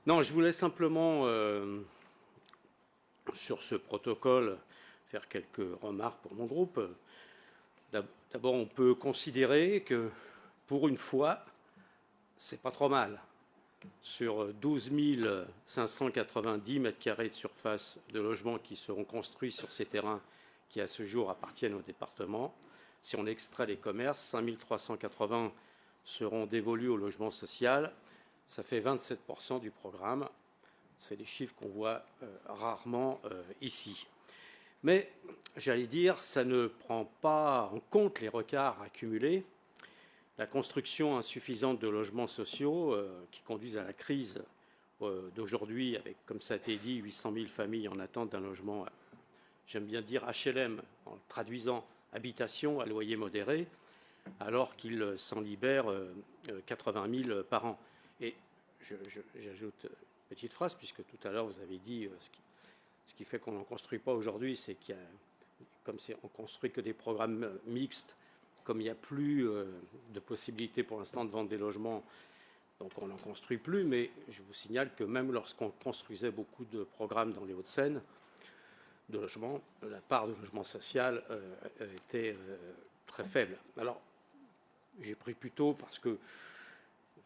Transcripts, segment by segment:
Non, je voulais simplement, sur ce protocole, faire quelques remarques pour mon groupe. D'abord, on peut considérer que, pour une fois, c'est pas trop mal. Sur 12 590 mètres carrés de surface de logements qui seront construits sur ces terrains qui, à ce jour, appartiennent au département, si on extrait les commerces, 5 380 seront dévolus au logement social. Ça fait 27% du programme. C'est des chiffres qu'on voit rarement ici. Mais, j'allais dire, ça ne prend pas en compte les retards accumulés, la construction insuffisante de logements sociaux qui conduisent à la crise d'aujourd'hui, avec, comme ça a été dit, 800 000 familles en attente d'un logement, j'aime bien dire HLM, en traduisant habitation à loyer modéré, alors qu'il s'en libère 80 000 par an. Et j'ajoute une petite phrase, puisque tout à l'heure vous avez dit ce qui fait qu'on n'en construit pas aujourd'hui, c'est qu'il y a, comme on ne construit que des programmes mixtes, comme il n'y a plus de possibilité pour l'instant de vendre des logements, donc on n'en construit plus. Mais je vous signale que même lorsqu'on construisait beaucoup de programmes dans les Hauts-de-Seine de logements, la part de logement social était très faible. Alors, j'ai pris plutôt parce que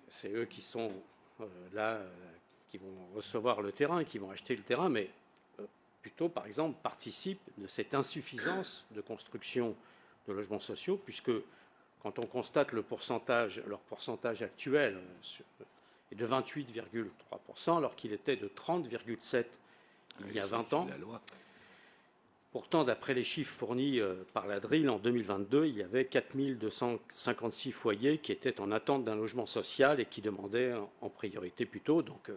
c'est eux qui sont là, qui vont recevoir le terrain, qui vont acheter le terrain, mais plutôt, par exemple, participent de cette insuffisance de construction de logements sociaux, puisque quand on constate leur pourcentage actuel est de 28,3%, alors qu'il était de 30,7% il y a 20 ans. Pourtant, d'après les chiffres fournis par la DRIL en 2022, il y avait 4 256 foyers qui étaient en attente d'un logement social et qui demandaient en priorité plutôt, donc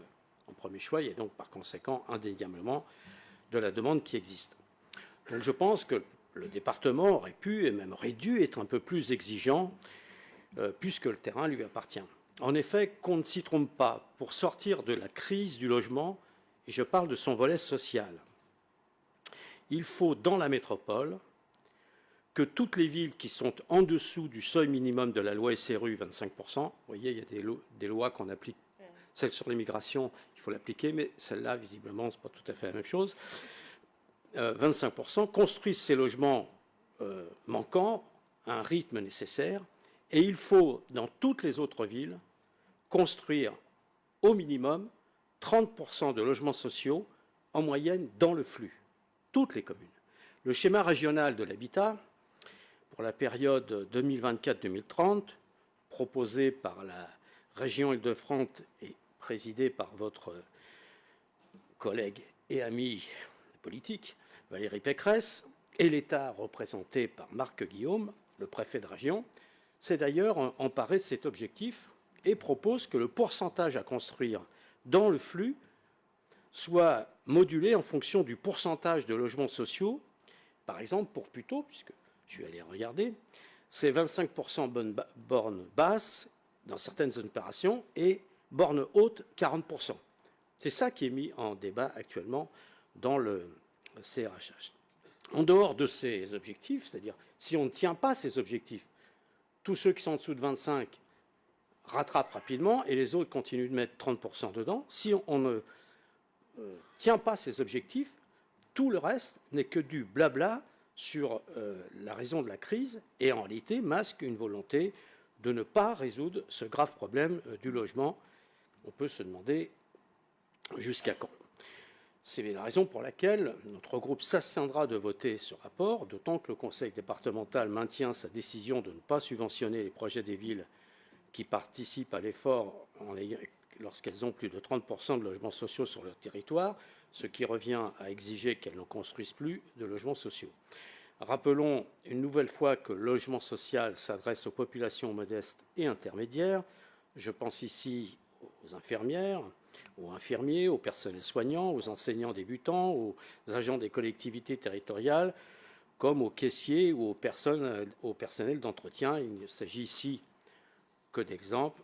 en premier choix, et donc par conséquent indéniablement de la demande qui existe. Donc je pense que le département aurait pu et même aurait dû être un peu plus exigeant puisque le terrain lui appartient. En effet, qu'on ne s'y trompe pas, pour sortir de la crise du logement, et je parle de son volet social, il faut, dans la métropole, que toutes les villes qui sont en dessous du seuil minimum de la loi SRU, 25%, vous voyez, il y a des lois qu'on applique, celle sur l'immigration, il faut l'appliquer, mais celle-là, visiblement, ce n'est pas tout à fait la même chose, 25%, construisent ces logements manquants à un rythme nécessaire, et il faut, dans toutes les autres villes, construire au minimum 30% de logements sociaux en moyenne dans le flux. Toutes les communes. Le schéma régional de l'habitat pour la période 2024-2030, proposé par la région Île-de-France et présidé par votre collègue et ami politique, Valérie Pécresse, et l'État représenté par Marc Guillaume, le préfet de région, s'est d'ailleurs emparé de cet objectif et propose que le pourcentage à construire dans le flux soit modulé en fonction du pourcentage de logements sociaux. Par exemple, pour Puteaux, puisque je suis allé regarder, c'est 25% bornes basses dans certaines opérations et bornes hautes, 40%. C'est ça qui est mis en débat actuellement dans le CRHH. En dehors de ces objectifs, c'est-à-dire si on ne tient pas ces objectifs, tous ceux qui sont en dessous de 25 rattrapent rapidement et les autres continuent de mettre 30% dedans. Si on ne tient pas ces objectifs, tout le reste n'est que du blabla sur la raison de la crise et en réalité masque une volonté de ne pas résoudre ce grave problème du logement. On peut se demander jusqu'à quand. C'est la raison pour laquelle notre groupe s'abstiendra de voter ce rapport, d'autant que le Conseil départemental maintient sa décision de ne pas subventionner les projets des villes qui participent à l'effort lorsqu'elles ont plus de 30% de logements sociaux sur leur territoire, ce qui revient à exiger qu'elles ne construisent plus de logements sociaux. Rappelons une nouvelle fois que le logement social s'adresse aux populations modestes et intermédiaires. Je pense ici aux infirmières, aux infirmiers, aux personnels soignants, aux enseignants débutants, aux agents des collectivités territoriales, comme aux caissiers ou au personnel d'entretien. Il ne s'agit ici que d'exemples.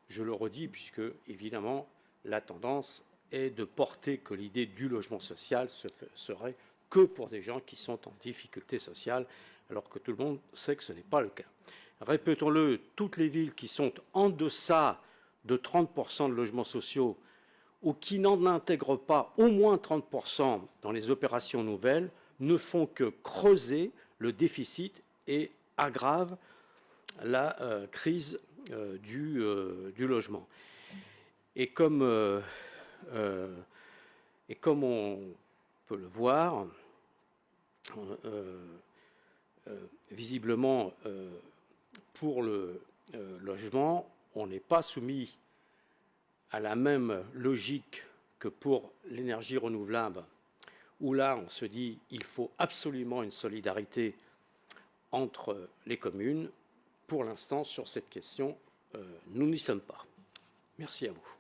Je le redis, puisque, évidemment, la tendance est de porter que l'idée du logement social serait que pour des gens qui sont en difficulté sociale, alors que tout le monde sait que ce n'est pas le cas. Répétons-le, toutes les villes qui sont en deçà de 30% de logements sociaux ou qui n'en intègrent pas au moins 30% dans les opérations nouvelles ne font que creuser le déficit et aggravent la crise du logement. Et comme on peut le voir, visiblement, pour le logement, on n'est pas soumis à la même logique que pour l'énergie renouvelable, où là, on se dit qu'il faut absolument une solidarité entre les communes. Pour l'instant, sur cette question, nous n'y sommes pas. Merci à vous.